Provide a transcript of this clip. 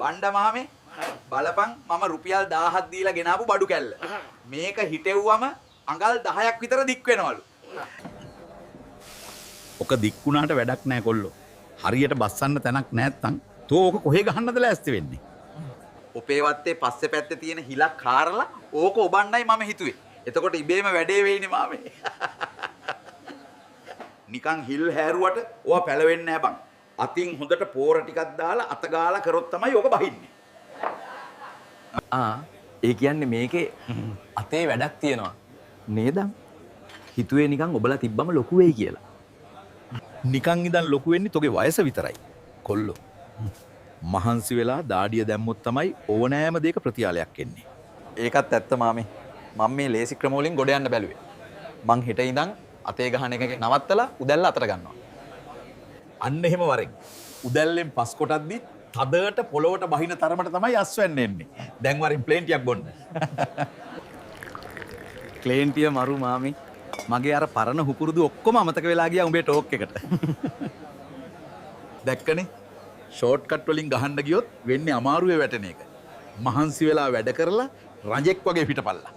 බණ්ඩ මාමේ බලපන් මම රුපියල් 1000ක් දීලා ගෙනාවු බඩු කැල්ල. මේක හිටෙව්වම අඟල් 10ක් විතර දික් වෙනවලු. ඔක දික් වුණාට වැඩක් නැහැ කොල්ලෝ. හරියට බස්සන්න තැනක් නැත්තම් තෝ ඕක කොහෙ ගහන්නද ලෑස්ති වෙන්නේ? ඔපේ වත්තේ පස්සේ පැත්තේ තියෙන හිලක් කාරලා ඕක ඔබන්නයි මම හිතුවේ. එතකොට ඉබේම වැඩේ වෙයිනේ මාමේ. නිකන් හිල් හැරුවට ඕවා පැලවෙන්නේ නැහැ බං. අතින් හොඳට පෝර ටිකක් දාලා අත ගාලා කරොත් තමයි ඕක බහින්නේ. ඒ කියන්නේ මේකේ අතේ වැඩක් තියෙනවා නේද? හිතුවේ නිකන් ඔබලා තිබ්බම ලොකු වෙයි කියලා. නිකන් ඉඳන් ලොකු වෙන්නේ තෝගේ වයස විතරයි. කොල්ලෝ. මහන්සි වෙලා දාඩිය දැම්මොත් තමයි ඕනෑම දෙයක ප්‍රතිඵලයක් එන්නේ. ඒකත් ඇත්ත මාමේ. මම මේ ලේසි ක්‍රම වලින් ගොඩ යන්න බැලුවේ. මං හිට ඉඳන් අතේ ගහන එක නවත්තලා උදැල්ල අතට ගන්නවා. අන්න එහෙම වරෙන්. උදැල්ලෙන් පස් කොටක් දී තදට පොළොවට බහින තරමට තමයි අස්වැන්න එන්නේ. දැන් වරින් ප්ලේන්ටියක් බොන්න. ක්ලේන්ටිය මරු මාමේ. මගේ අර පරණ හුකුරුදු ඔක්කොම අමතක වෙලා ගියා උඹේ ටෝක් එකට. දැක්කනේ? ෂෝට් කට් වලින් ගහන්න ගියොත් වෙන්නේ අමාරුවේ වැටෙන එක. මහන්සි වෙලා වැඩ කරලා රජෙක් වගේ පිටපල්ලා.